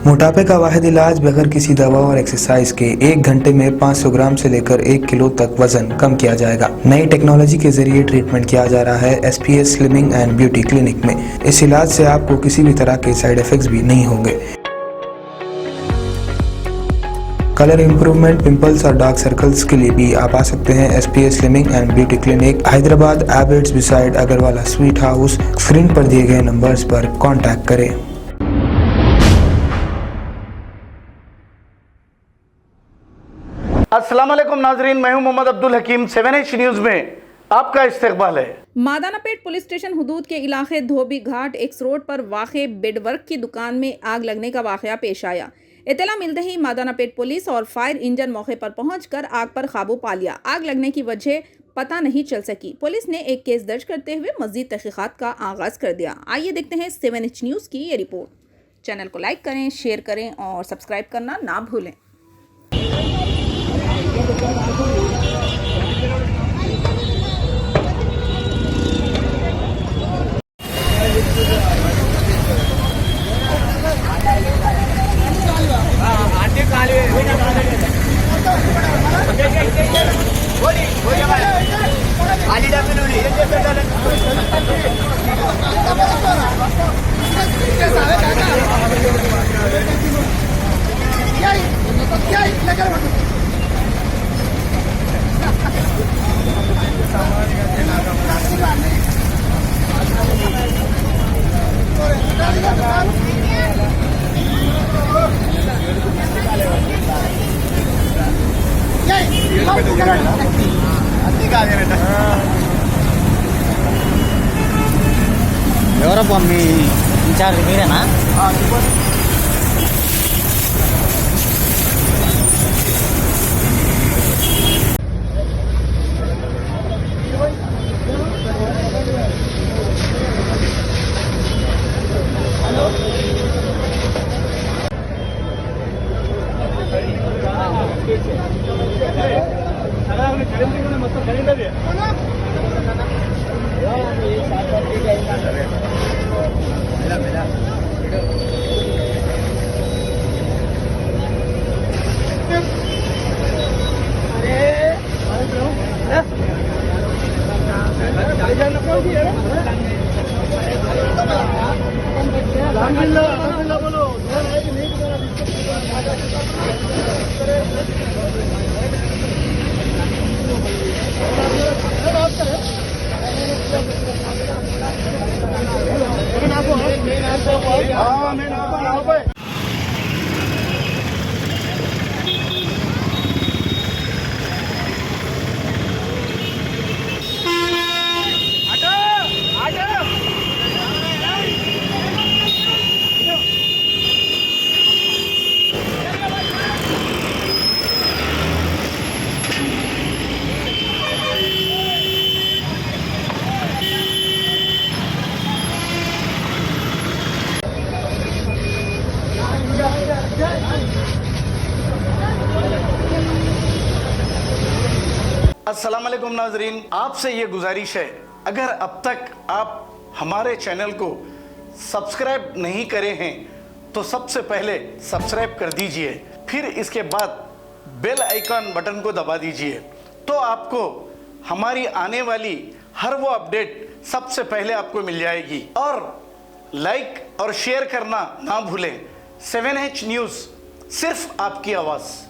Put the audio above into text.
मोटापे का वाहिद इलाज बगैर किसी दवा और एक्सरसाइज के 1 घंटे में 500 ग्राम से लेकर 1 किलो तक वजन कम किया जाएगा। नई टेक्नोलॉजी के जरिए ट्रीटमेंट किया जा रहा है SPS slimming and beauty clinic में। इस इलाज से आपको किसी भी तरह के साइड इफेक्ट्स भी नहीं होंगे। कलर इंप्रूवमेंट, पिंपल्स और डार्क सर्कल्स के लिए भी आप आ सकते हैं SPS slimming and beauty clinic, Hyderabad, Abids beside Agarwala sweet house. Screen पर दिए गए नंबर्स पर कॉन्टैक्ट करें। अस्सलाम वालेकुम नाजरीन, मैं हूं मोहम्मद अब्दुल हकीम। 7H न्यूज़ में आपका इस्तकबाल है। मादानापेट पुलिस स्टेशन हुदूद के इलाके धोबी घाट एक्स रोड पर वाक़े बेडवर्क की दुकान में आग लगने का वाक़या पेश आया। इत्तला मिलते ही मादानापेट पुलिस और फायर इंजन मौके पर पहुंचकर आग पर काबू पा लिया। आग लगने की वजह पता नहीं चल सकी। पुलिस ने एक केस दर्ज करते हुए मजीद तहकीकात का आगाज कर दिया। आइए देखते हैं 7H न्यूज़ की ये रिपोर्ट। चैनल को लाइक करें, शेयर करें और सब्सक्राइब करना ना भूलें। ఎవరబ్బా మీ ఇన్ఛార్జ్ మీరేనా? अस्सलाम वालेकुम नाजरीन, आपसे ये गुजारिश है, अगर अब तक आप हमारे चैनल को सब्सक्राइब नहीं करे हैं तो सबसे पहले सब्सक्राइब कर दीजिए, फिर इसके बाद बेल आइकन बटन को दबा दीजिए, तो आपको हमारी आने वाली हर वो अपडेट सबसे पहले आपको मिल जाएगी। और लाइक और शेयर करना ना भूलें। 7H न्यूज़, सिर्फ आपकी आवाज़।